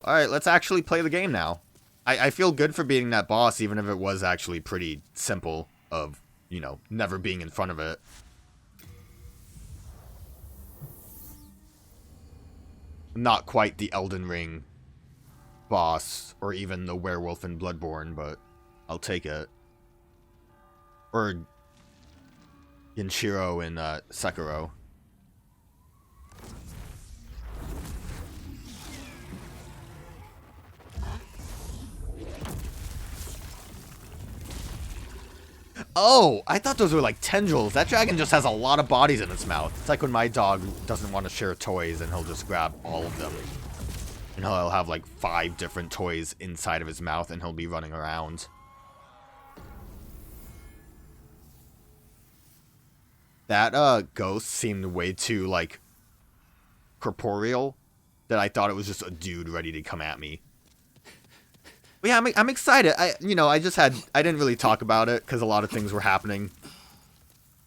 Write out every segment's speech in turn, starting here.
Alright, let's actually play the game now. I feel good for beating that boss, even if it was actually pretty simple of, you know, never being in front of it. Not quite the Elden Ring boss, or even the werewolf in Bloodborne, but I'll take it. Or Yanshiro in Sekiro. Oh, I thought those were like tendrils. That dragon just has a lot of bodies in its mouth. It's like when my dog doesn't want to share toys and he'll just grab all of them. And he'll have like 5 different toys inside of his mouth and he'll be running around. That ghost seemed way too like corporeal that I thought it was just a dude ready to come at me. But yeah, I'm excited. I didn't really talk about it because a lot of things were happening.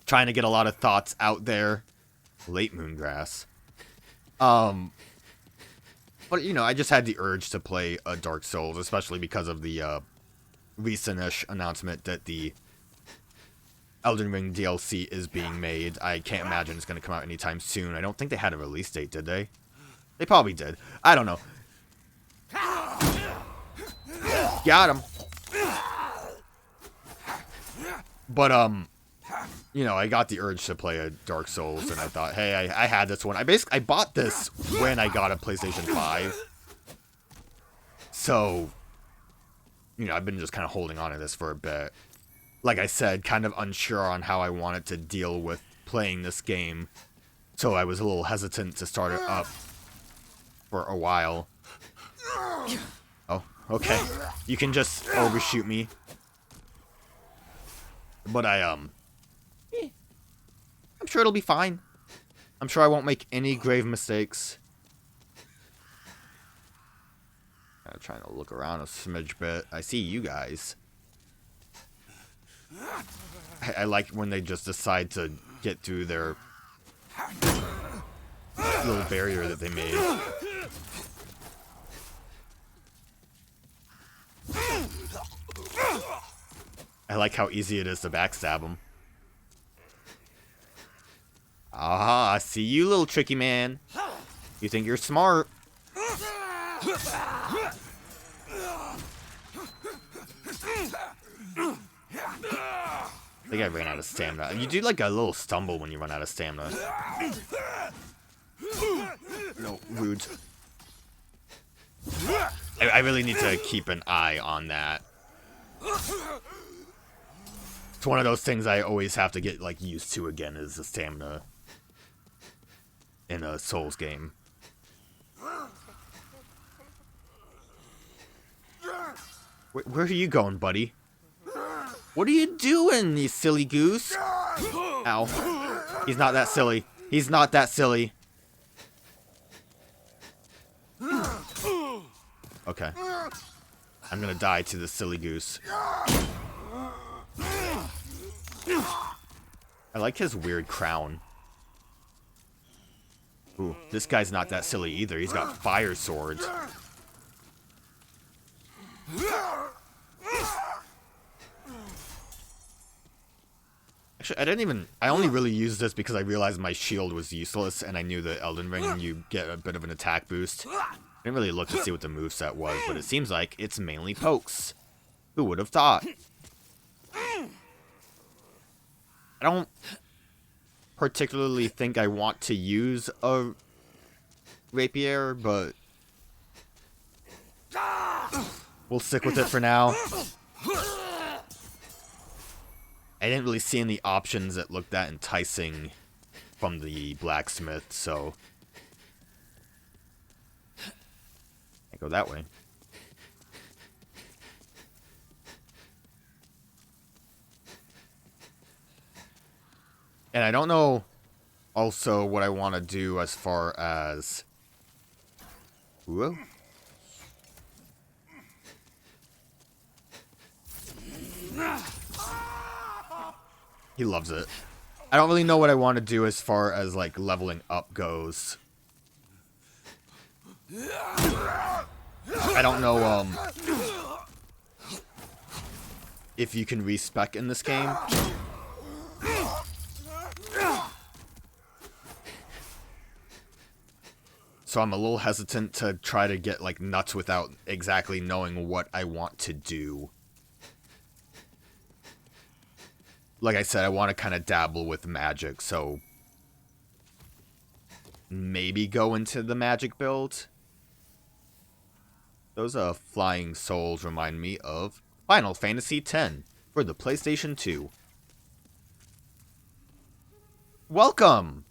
Trying to get a lot of thoughts out there. Late Moongrass. But, you know, I just had the urge to play Dark Souls, especially because of the recent-ish announcement that the Elden Ring DLC is being made. I can't imagine it's going to come out anytime soon. I don't think they had a release date, did they? They probably did. I don't know. Got him. But, you know, I got the urge to play a Dark Souls, and I thought, hey, I had this one. I bought this when I got a PlayStation 5. So, you know, I've been just kind of holding on to this for a bit. Like I said, kind of unsure on how I wanted to deal with playing this game. So I was a little hesitant to start it up for a while. Oh, okay. You can just overshoot me. But I'm sure it'll be fine. I'm sure I won't make any grave mistakes. I'm trying to look around a smidge bit. I see you guys. I like when they just decide to get through their little barrier that they made. I like how easy it is to backstab them. Aha, I see you, little tricky man. You think you're smart. I think I ran out of stamina. You do like a little stumble when you run out of stamina. No, rude. I really need to keep an eye on that. It's one of those things I always have to get like used to again, is the stamina in a Souls game. Where are you going, buddy? What are you doing, you silly goose? Ow. He's not that silly. He's not that silly. Okay. I'm gonna die to the silly goose. I like his weird crown. Ooh, this guy's not that silly either. He's got fire swords. Actually, I only really used this because I realized my shield was useless, and I knew that Elden Ring, you get a bit of an attack boost. I didn't really look to see what the moveset was, but it seems like it's mainly pokes. Who would have thought? I don't particularly think I want to use a rapier, but we'll stick with it for now. I didn't really see any options that looked that enticing from the blacksmith, so I go that way. And I don't know also what I want to do as far as... Whoa. He loves it. I don't really know what I want to do as far as, like, leveling up goes. I don't know, if you can respec in this game. So I'm a little hesitant to try to get, like, nuts without exactly knowing what I want to do. Like I said, I want to kind of dabble with magic, so maybe go into the magic build. Those flying souls remind me of Final Fantasy X for the PlayStation 2. Welcome!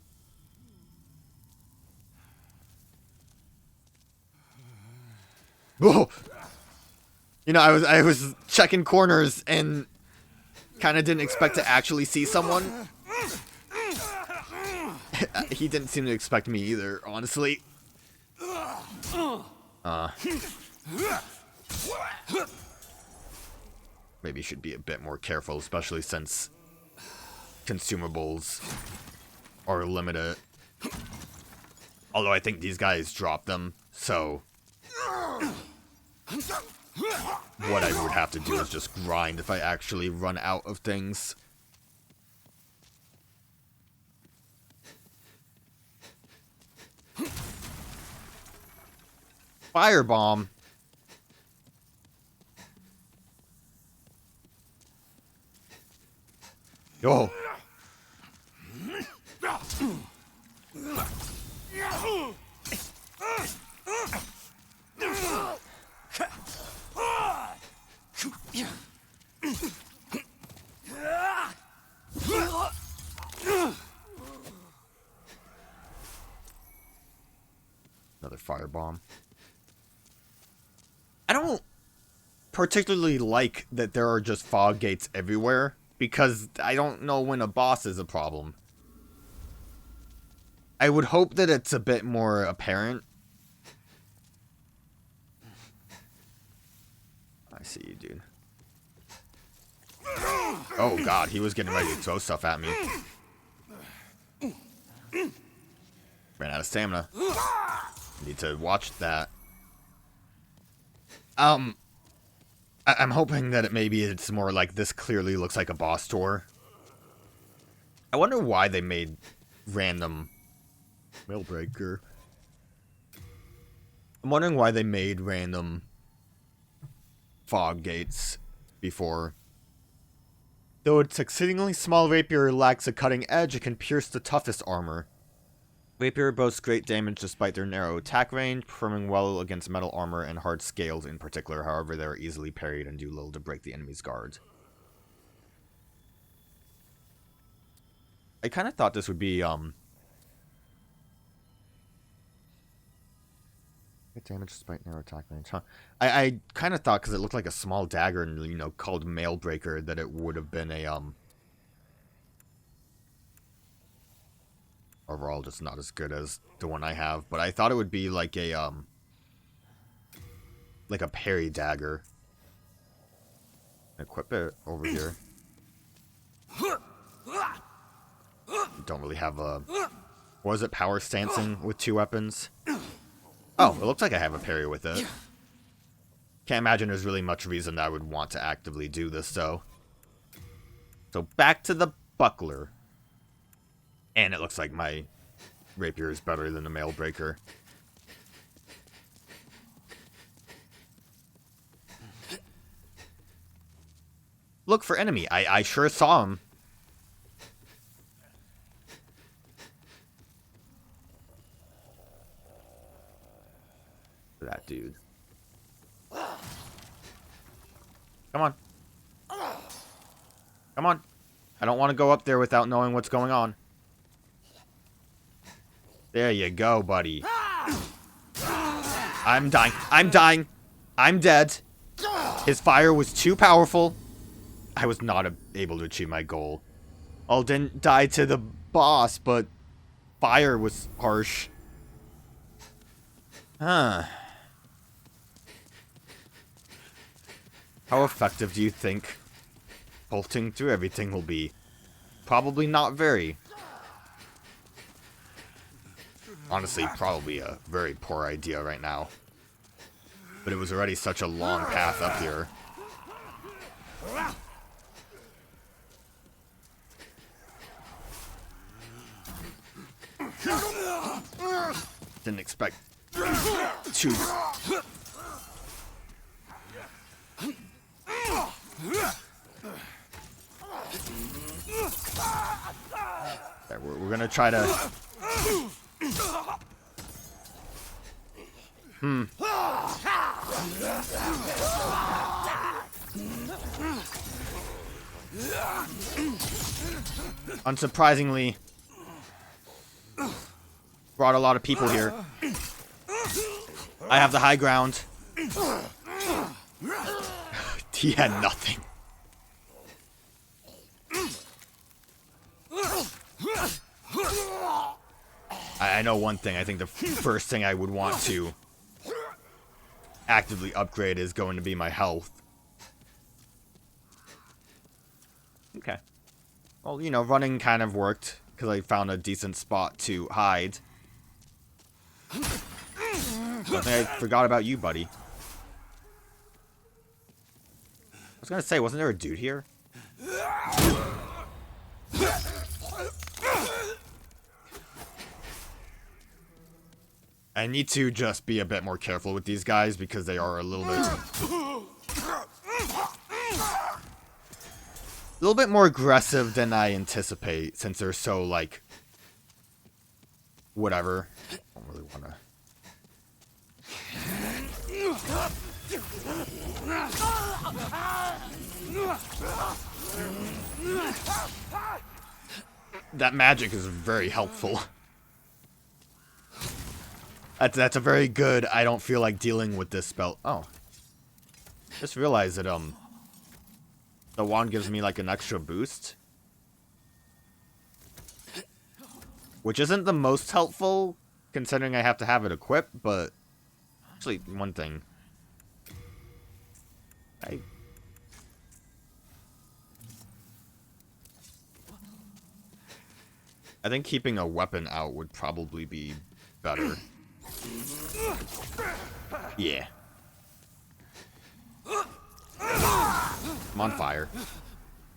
Whoa! You know, I was checking corners and kind of didn't expect to actually see someone. He didn't seem to expect me either, honestly. Maybe should be a bit more careful, especially since consumables are limited. Although I think these guys drop them, so what I would have to do is just grind if I actually run out of things. Firebomb. Yo. Another firebomb. I don't particularly like that there are just fog gates everywhere, because I don't know when a boss is a problem. I would hope that it's a bit more apparent. I see you, dude. Oh god, he was getting ready to throw stuff at me. Ran out of stamina. Need to watch that. I'm hoping that maybe it's more like this clearly looks like a boss tour. I wonder why they made random Mailbreaker. I'm wondering why they made random fog gates before. Though its exceedingly small rapier lacks a cutting edge, it can pierce the toughest armor. Rapier boasts great damage despite their narrow attack range, performing well against metal armor and hard scales in particular. However, they are easily parried and do little to break the enemy's guard. I kind of thought this would be, Great damage despite narrow attack range, huh? I kind of thought, because it looked like a small dagger and, you know, called Mailbreaker, that it would have been a, overall just not as good as the one I have, but I thought it would be like a parry dagger. Equip it over here. Don't really have a, what is it, power stancing with two weapons? Oh, it looks like I have a parry with it. Can't imagine there's really much reason I would want to actively do this, though. So back to the buckler. And it looks like my rapier is better than the Mailbreaker. Look for enemy. I sure saw him. That dude. Come on. Come on. I don't want to go up there without knowing what's going on. There you go, buddy. I'm dying. I'm dying. I'm dead. His fire was too powerful. I was not able to achieve my goal. I didn't die to the boss, but fire was harsh. Huh. How effective do you think bolting through everything will be? Probably not very. Honestly, probably a very poor idea right now. But it was already such a long path up here. Didn't expect to. There, we're gonna try to. Unsurprisingly, brought a lot of people here. I have the high ground. He had nothing. I know one thing. I think the first thing I would want to actively upgrade is going to be my health. Okay. Well, you know, running kind of worked because I found a decent spot to hide. I think I forgot about you, buddy. I was gonna say, wasn't there a dude here? I need to just be a bit more careful with these guys because they are a little bit more aggressive than I anticipate since they're so like whatever. I don't really want to. That magic is very helpful. That's a very good. I don't feel like dealing with this spell. Oh, just realized that the wand gives me like an extra boost, which isn't the most helpful considering I have to have it equipped. But actually, one thing, I think keeping a weapon out would probably be better. Yeah. I'm on fire.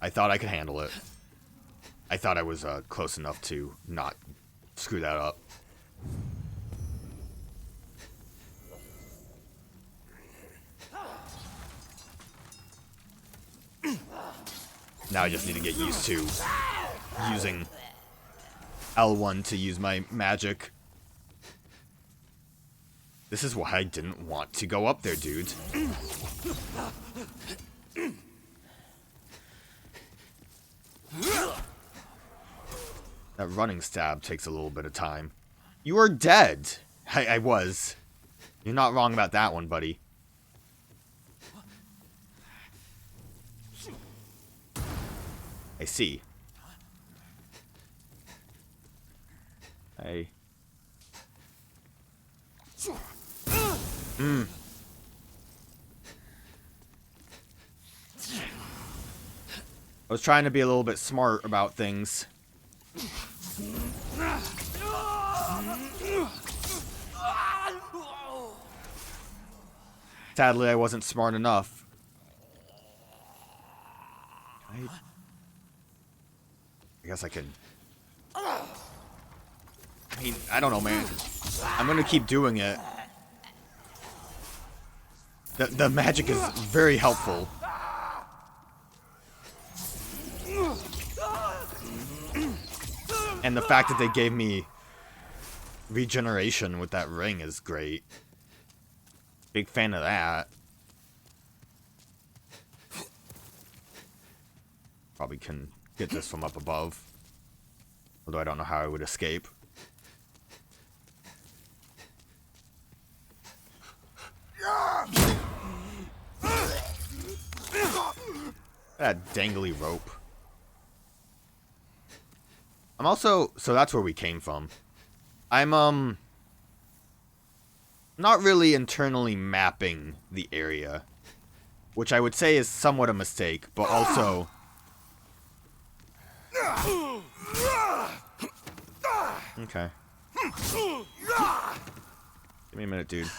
I thought I could handle it. I thought I was close enough to not screw that up. Now I just need to get used to using L1 to use my magic. This is why I didn't want to go up there, dude. That running stab takes a little bit of time. You are dead. I was. You're not wrong about that one, buddy. I see. Hey. I was trying to be a little bit smart about things. Sadly, I wasn't smart enough. I guess I could. I mean, I don't know, man. I'm gonna keep doing it. The magic is very helpful. And the fact that they gave me regeneration with that ring is great. Big fan of that. Probably can get this from up above. Although I don't know how I would escape. That dangly rope. I'm also, so that's where we came from. I'm not really internally mapping the area, which I would say is somewhat a mistake, but also okay. Give me a minute, dude.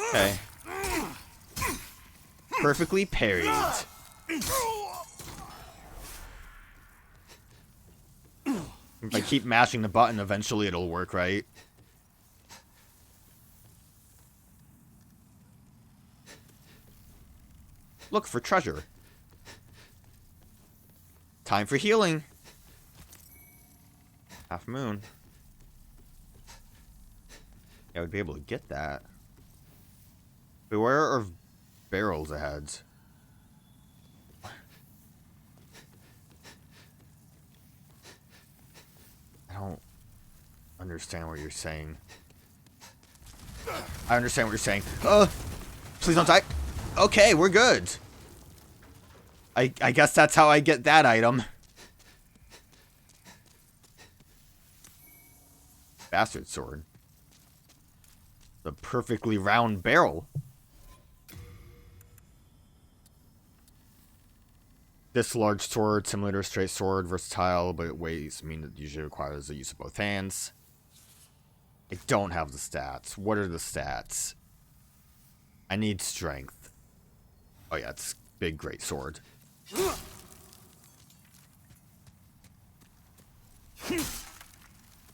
Okay. Perfectly parried. If I keep mashing the button, eventually it'll work, right? Look for treasure. Time for healing. Half moon. Yeah, I would be able to get that. Beware of barrels ahead. I don't understand what you're saying. I understand what you're saying. Please don't die. Okay, we're good. I guess that's how I get that item. Bastard sword. The perfectly round barrel. This large sword, similar to a straight sword, versatile, but it weighs mean it usually requires the use of both hands. I don't have the stats. What are the stats? I need strength. Oh yeah, it's big, great sword.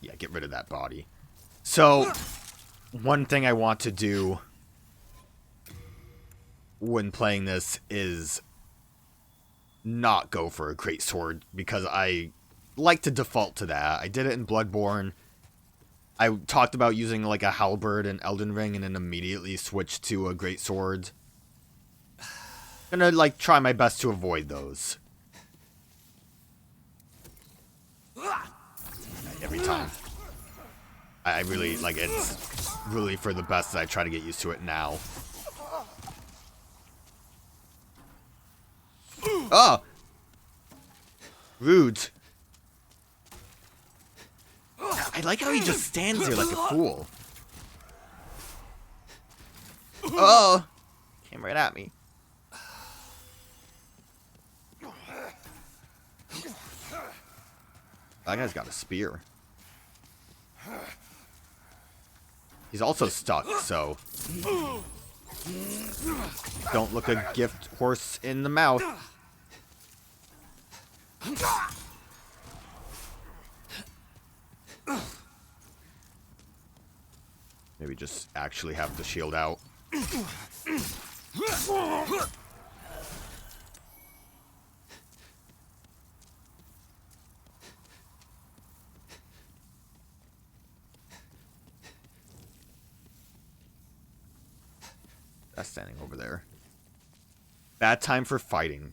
Yeah, get rid of that body. So, one thing I want to do when playing this is not go for a great sword, because I like to default to that. I did it in Bloodborne. I talked about using like a halberd in Elden Ring and then immediately switched to a great sword. Gonna like try my best to avoid those. Every time. I really, like, it's really for the best that I try to get used to it now. Oh! Rude. I like how he just stands here like a fool. Oh! Came right at me. That guy's got a spear. He's also stuck, so don't look a gift horse in the mouth. Maybe just actually have the shield out. That's standing over there. Bad time for fighting.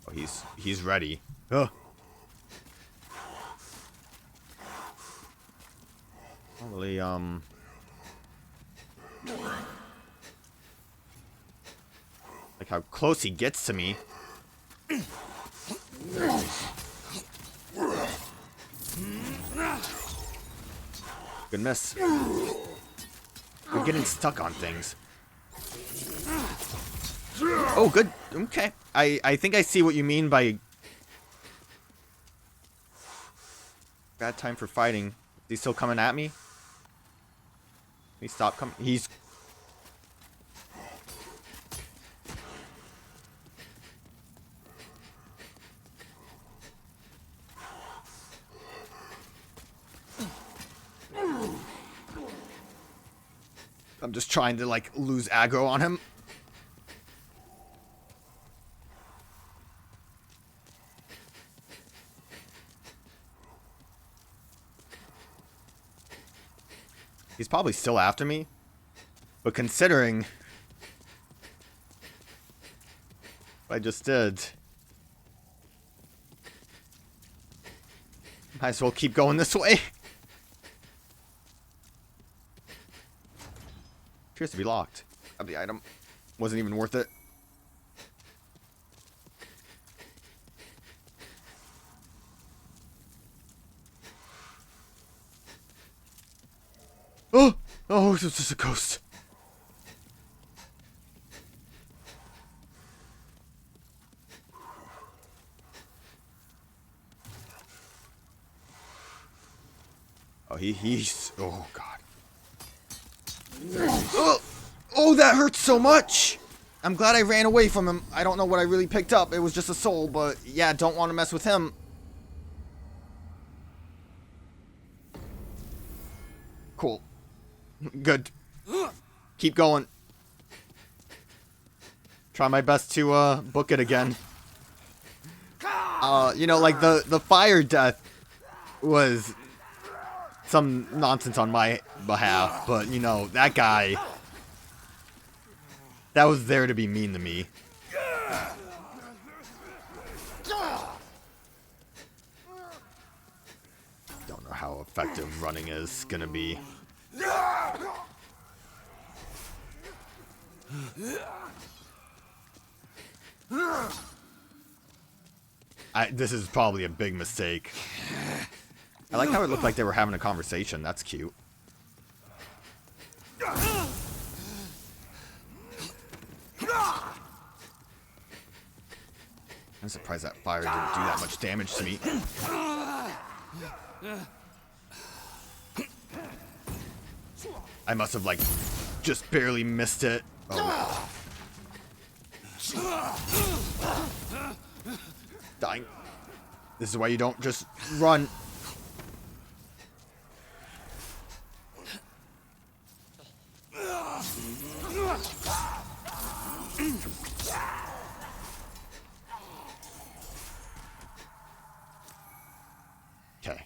Oh, he's ready. Ugh. Probably like how close he gets to me. Good miss. We're getting stuck on things. Oh, good. Okay. I think I see what you mean by bad time for fighting. Is he still coming at me? Can he stop coming? He's... I'm just trying to, like, lose aggro on him. He's probably still after me. But considering what I just did, might as well keep going this way. Appears to be locked. Grab the item. Wasn't even worth it. Oh! Oh, it's just a ghost. Oh, he's... Oh, God. Oh, oh, that hurts so much! I'm glad I ran away from him. I don't know what I really picked up. It was just a soul, but yeah, don't want to mess with him. Cool. Good. Keep going. Try my best to book it again. You know, like the fire death was some nonsense on my behalf, but you know, that guy, that was there to be mean to me. Don't know how effective running is gonna be. This is probably a big mistake. I like how it looked like they were having a conversation. That's cute. I'm surprised that fire didn't do that much damage to me. I must have, like, just barely missed it. Oh. Dying. This is why you don't just run. Okay.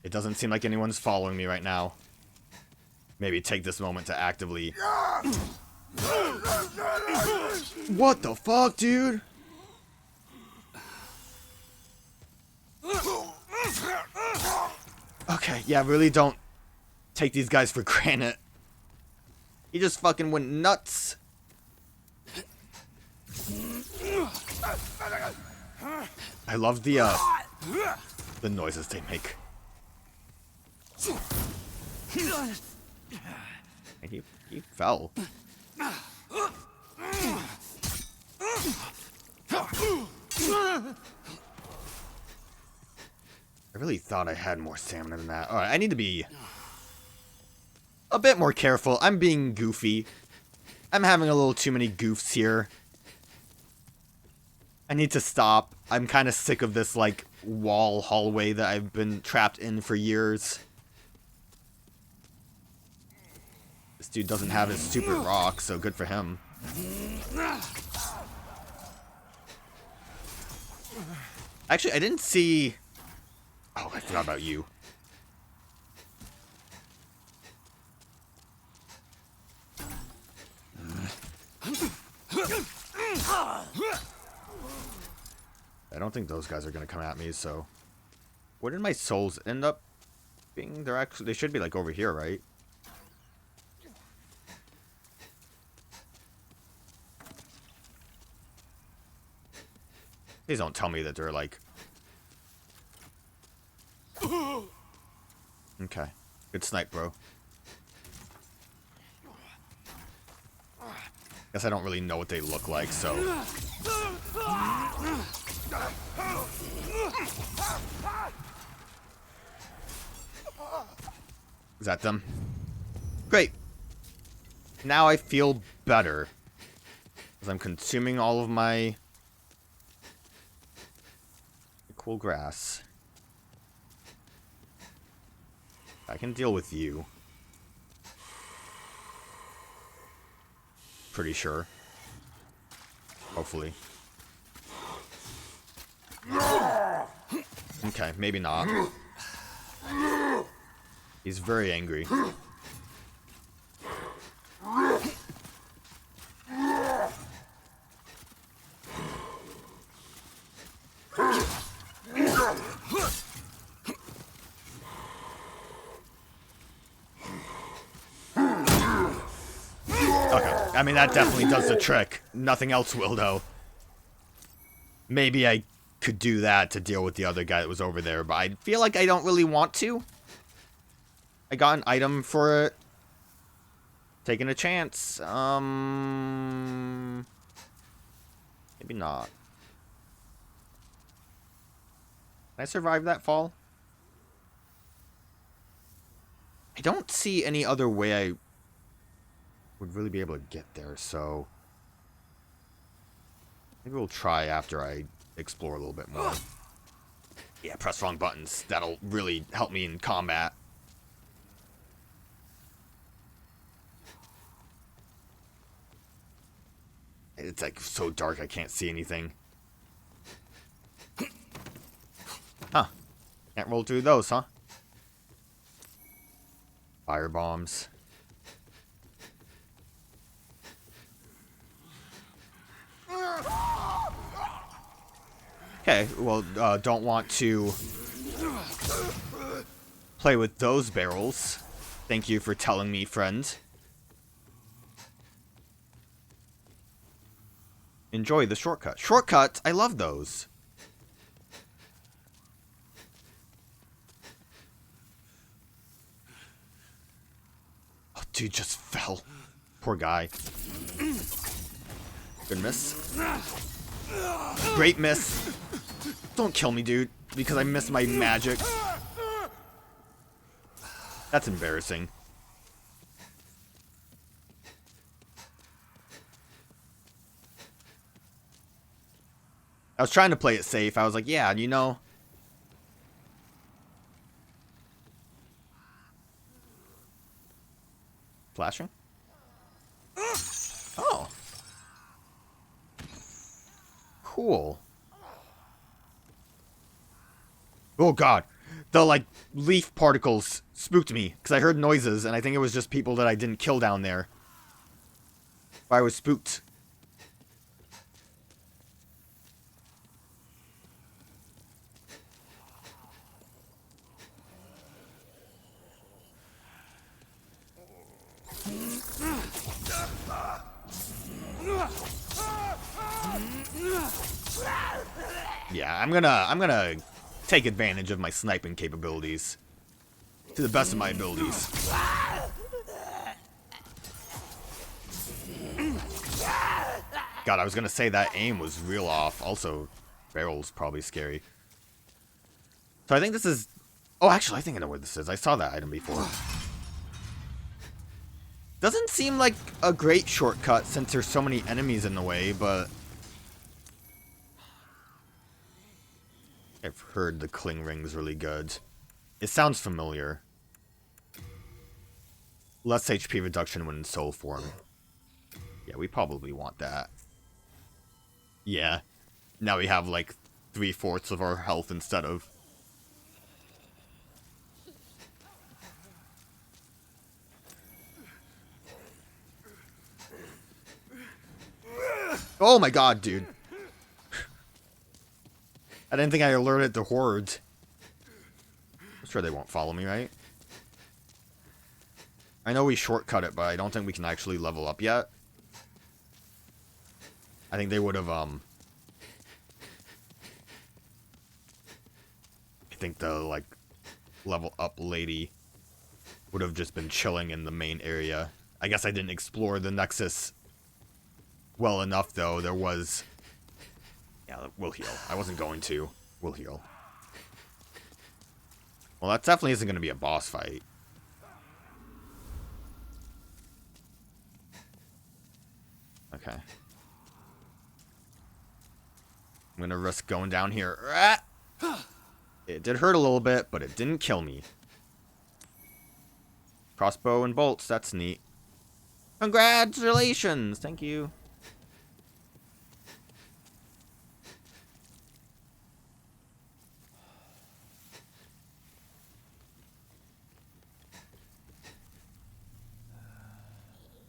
It doesn't seem like anyone's following me right now. Maybe take this moment to actively... What the fuck, dude? Okay, yeah, really don't take these guys for granted. He just fucking went nuts. I love the noises they make. And he fell. I really thought I had more stamina than that. Alright, I need to be a bit more careful. I'm being goofy. I'm having a little too many goofs here. I need to stop. I'm kind of sick of this, like, wall hallway that I've been trapped in for years. This dude doesn't have his super rock, so good for him. Actually, I didn't see... Oh, I forgot about you. I don't think those guys are gonna come at me, so... Where did my souls end up being? They should be, like, over here, right? Please don't tell me that they're, like... Okay. Good snipe, bro. Guess I don't really know what they look like, so... Is that them? Great. Now I feel better. Because I'm consuming all of my... cool grass. I can deal with you. Pretty sure. Hopefully. Okay, maybe not. He's very angry. I mean, that definitely does the trick. Nothing else will, though. Maybe I could do that to deal with the other guy that was over there, but I feel like I don't really want to. I got an item for it. Taking a chance. Maybe not. Can I survive that fall? I don't see any other way I would really be able to get there, so maybe we'll try after I explore a little bit more. Yeah, press wrong buttons. That'll really help me in combat. It's like so dark I can't see anything. Huh. Can't roll through those, huh? Fire bombs. Okay, well, don't want to play with those barrels. Thank you for telling me, friend. Enjoy the shortcut. Shortcuts? I love those. Oh, dude just fell. Poor guy. Good miss. Great miss. Don't kill me, dude, because I missed my magic. That's embarrassing. I was trying to play it safe. I was like, yeah, you know. Flashing? Oh. Cool. Oh god. The, like, leaf particles spooked me. Because I heard noises, and I think it was just people that I didn't kill down there. I was spooked. Yeah, I'm gonna take advantage of my sniping capabilities to the best of my abilities. God, I was gonna say that aim was real off. Also, barrel's probably scary. So I think this is... Oh, actually, I think I know where this is. I saw that item before. Doesn't seem like a great shortcut since there's so many enemies in the way, but... I've heard the cling ring's really good. It sounds familiar. Less HP reduction when in soul form. Yeah, we probably want that. Yeah. Now we have like 3/4 of our health instead of... Oh my god, dude. I didn't think I alerted the hordes. I'm sure they won't follow me, right? I know we shortcut it, but I don't think we can actually level up yet. I think they would have, I think the, like, level up lady would have just been chilling in the main area. I guess I didn't explore the Nexus well enough, though. There was... Yeah, we'll heal. I wasn't going to. We'll heal. Well, that definitely isn't going to be a boss fight. Okay. I'm going to risk going down here. It did hurt a little bit, but it didn't kill me. Crossbow and bolts, that's neat. Congratulations! Thank you.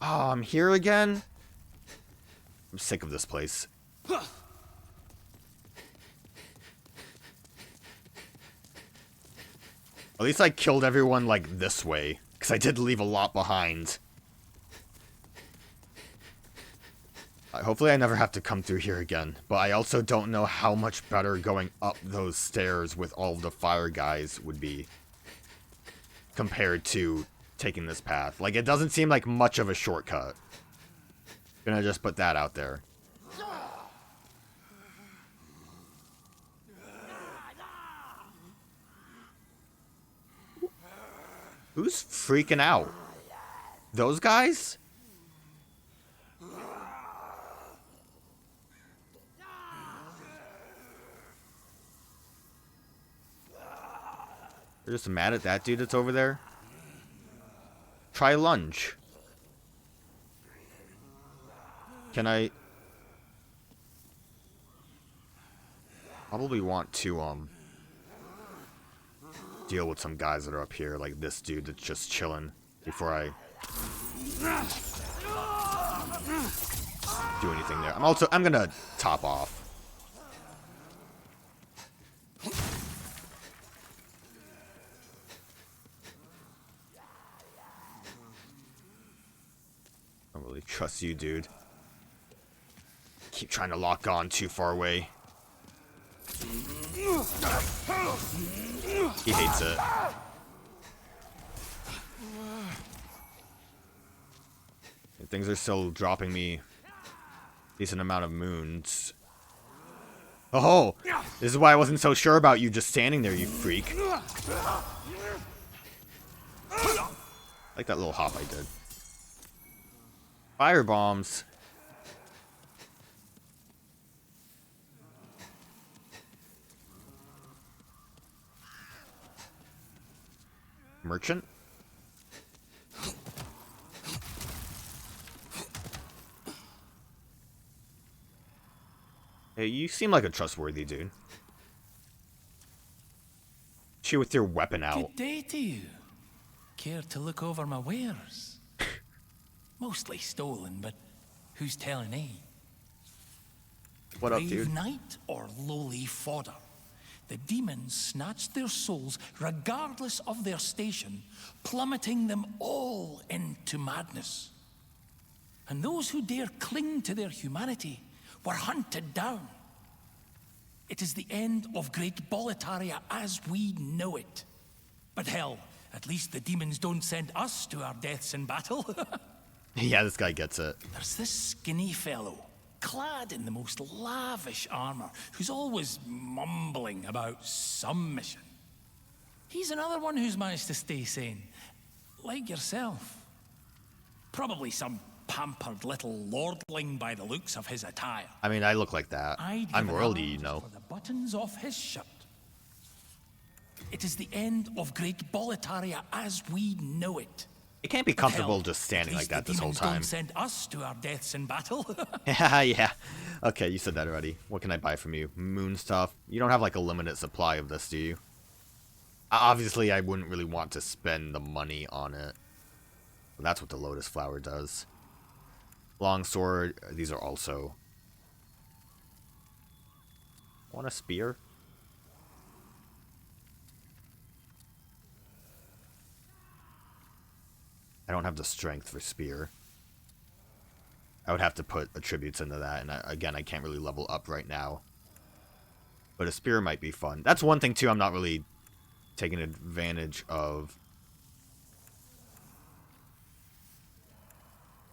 Oh, I'm here again? I'm sick of this place. At least I killed everyone, like, this way. Because I did leave a lot behind. Hopefully I never have to come through here again. But I also don't know how much better going up those stairs with all of the fire guys would be. Compared to taking this path. Like, it doesn't seem like much of a shortcut. Gonna just put that out there. Who's freaking out? Those guys? They're just mad at that dude that's over there. Try lunge. Can I... Probably want to, deal with some guys that are up here, like this dude that's just chilling, before I do anything there. I'm gonna top off. I don't really trust you, dude. Keep trying to lock on too far away. He hates it. And things are still dropping me a decent amount of moons. Oh! This is why I wasn't so sure about you just standing there, you freak. Like that little hop I did. Fire bombs. Merchant? Hey, you seem like a trustworthy dude. Shoot with your weapon out. Good day to you. Care to look over my wares? Mostly stolen, but who's telling, eh? What up, dude? Brave knight or lowly fodder? The demons snatched their souls regardless of their station, plummeting them all into madness. And those who dare cling to their humanity were hunted down. It is the end of great Boletaria as we know it. But hell, at least the demons don't send us to our deaths in battle. Yeah, this guy gets it. There's this skinny fellow, clad in the most lavish armor, who's always mumbling about some mission. He's another one who's managed to stay sane, like yourself. Probably some pampered little lordling by the looks of his attire. I mean, I look like that. I'm royalty, you know. For the buttons off his shirt. It is the end of great Boletaria as we know it. It can't be comfortable just standing like that this whole time. Don't send us to our deaths in battle. Yeah. Okay, you said that already. What can I buy from you? Moon stuff? You don't have like a limited supply of this, do you? Obviously, I wouldn't really want to spend the money on it. But that's what the lotus flower does. Longsword. These are also... Want a spear? I don't have the strength for spear. I would have to put attributes into that, and again, I can't really level up right now. But a spear might be fun. That's one thing, too, I'm not really taking advantage of.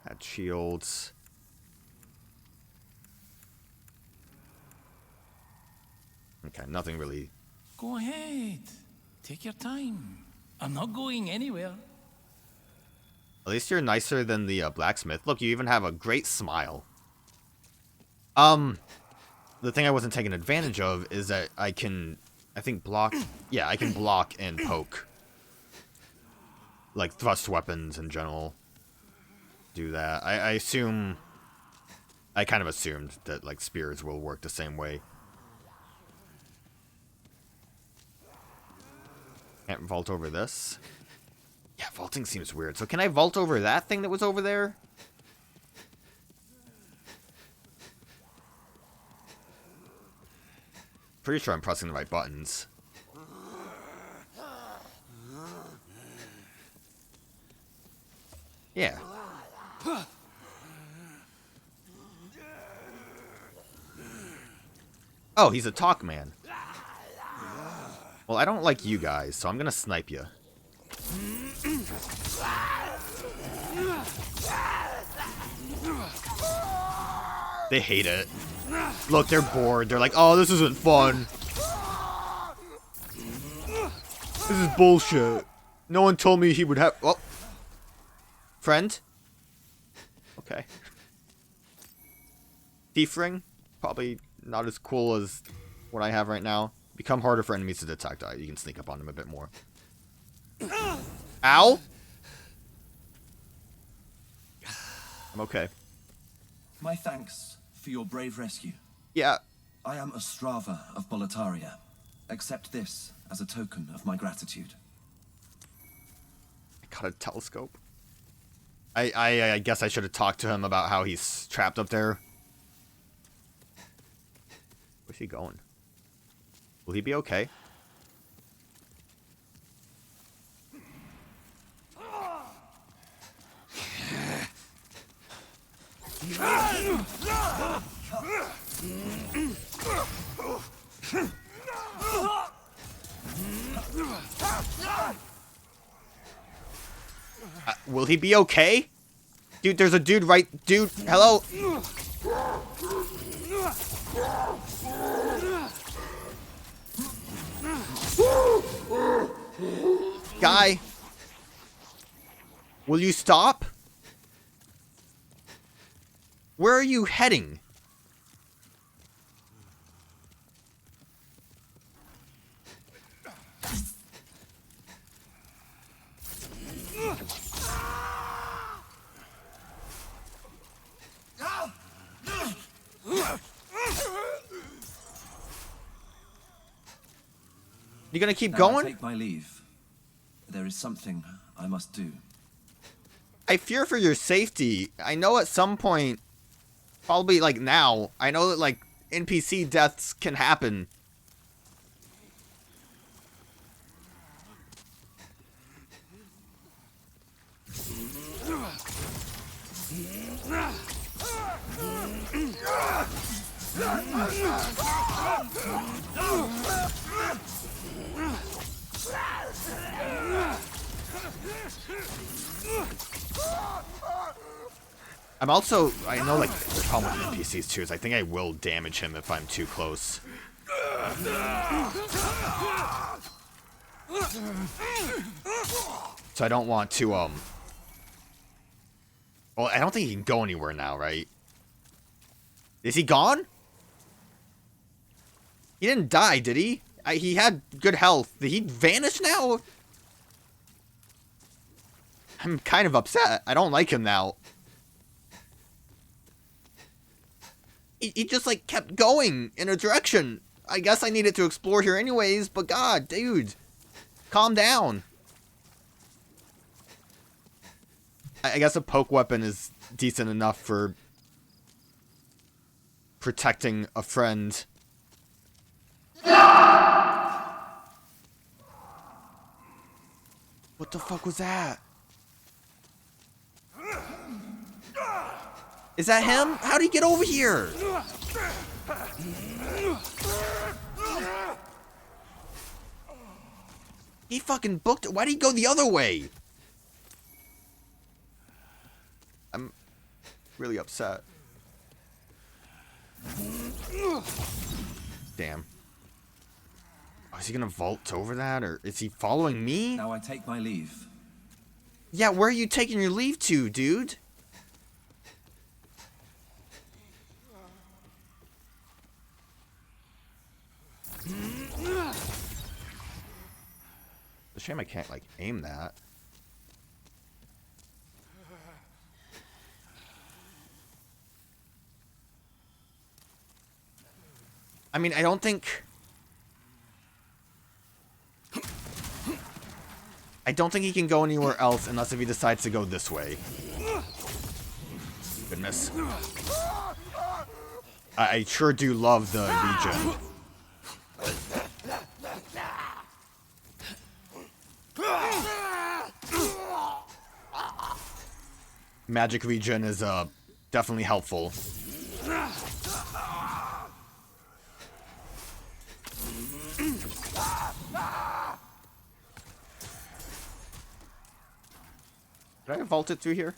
Add shields. Okay, nothing really. Go ahead. Take your time. I'm not going anywhere. At least you're nicer than the blacksmith. Look, you even have a great smile. The thing I wasn't taking advantage of is that I can, I think, block. Yeah, I can block and poke. Like thrust weapons in general. Do that. I assume. I kind of assumed that like spears will work the same way. Can't vault over this. Yeah, vaulting seems weird. So can I vault over that thing that was over there? Pretty sure I'm pressing the right buttons. Yeah. Oh, he's a talk man. Well, I don't like you guys, so I'm gonna snipe you. They hate it. Look, they're bored. They're like, oh, this isn't fun. This is bullshit. No one told me he would have... Oh. Friend? Okay. Thief ring? Probably not as cool as what I have right now. Become harder for enemies to detect. You can sneak up on them a bit more. Ow! I'm okay. My thanks for your brave rescue. Yeah. I am Ostrava of Boletaria. Accept this as a token of my gratitude. I got a telescope. I guess I should have talked to him about how he's trapped up there. Where's he going? Will he be okay? Will he be okay? Dude, there's a dude right... Dude, hello? Guy. Will you stop? Where are you heading? You gonna keep going? I take my leave. There is something I must do. I fear for your safety. I know at some point, probably like now, I know that like NPC deaths can happen. I'm also, I know like the problem with NPCs too is I think I will damage him if I'm too close. So I don't want to, well, I don't think he can go anywhere now, right? Is he gone? He didn't die, did he? He had good health. Did he vanish now? I'm kind of upset. I don't like him now. He just, like, kept going in a direction. I guess I needed to explore here anyways, but God, dude. Calm down. I guess a poke weapon is decent enough for protecting a friend. What the fuck was that? Is that him? How'd he get over here? He fucking booked it. Why'd he go the other way? I'm really upset. Damn. Oh, is he gonna vault over that, or is he following me? Now I take my leave. Yeah, where are you taking your leave to, dude? It's a shame I can't, like, aim that. I mean, I don't think... I don't think he can go anywhere else unless if he decides to go this way. Goodness. I sure do love the regen. Magic regen is definitely helpful. Did I vault it through here?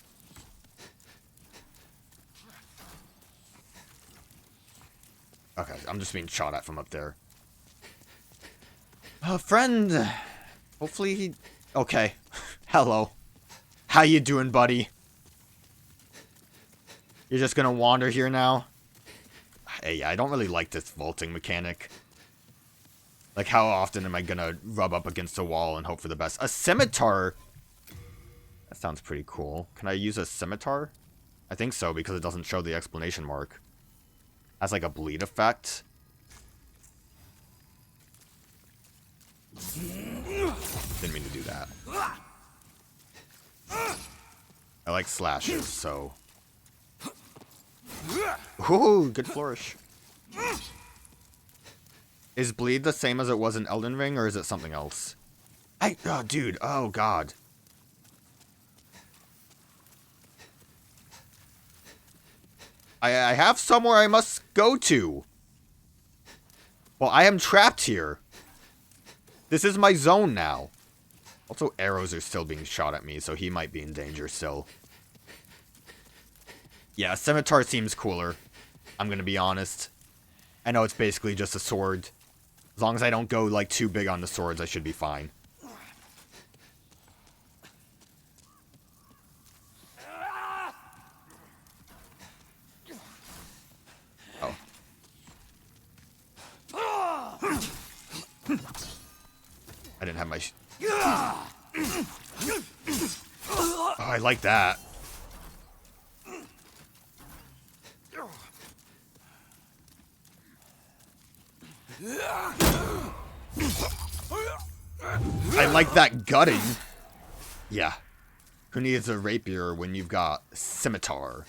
Okay, I'm just being shot at from up there. Friend! Hopefully he... Okay. Hello. How you doing, buddy? You're just gonna wander here now? Hey, I don't really like this vaulting mechanic. Like, how often am I gonna rub up against a wall and hope for the best? A scimitar? That sounds pretty cool. Can I use a scimitar? I think so, because it doesn't show the exclamation mark. Has like a bleed effect. Didn't mean to do that. I like slashes, so... Ooh, good flourish. Is bleed the same as it was in Elden Ring, or is it something else? Oh, dude. Oh, God. I have somewhere I must go to. Well, I am trapped here. This is my zone now. Also, arrows are still being shot at me, so he might be in danger still. Yeah, scimitar seems cooler. I'm gonna be honest. I know it's basically just a sword. As long as I don't go, like, too big on the swords, I should be fine. Oh. I didn't have my... Oh, I like that. I like that gutting. Yeah. Who needs a rapier when you've got scimitar?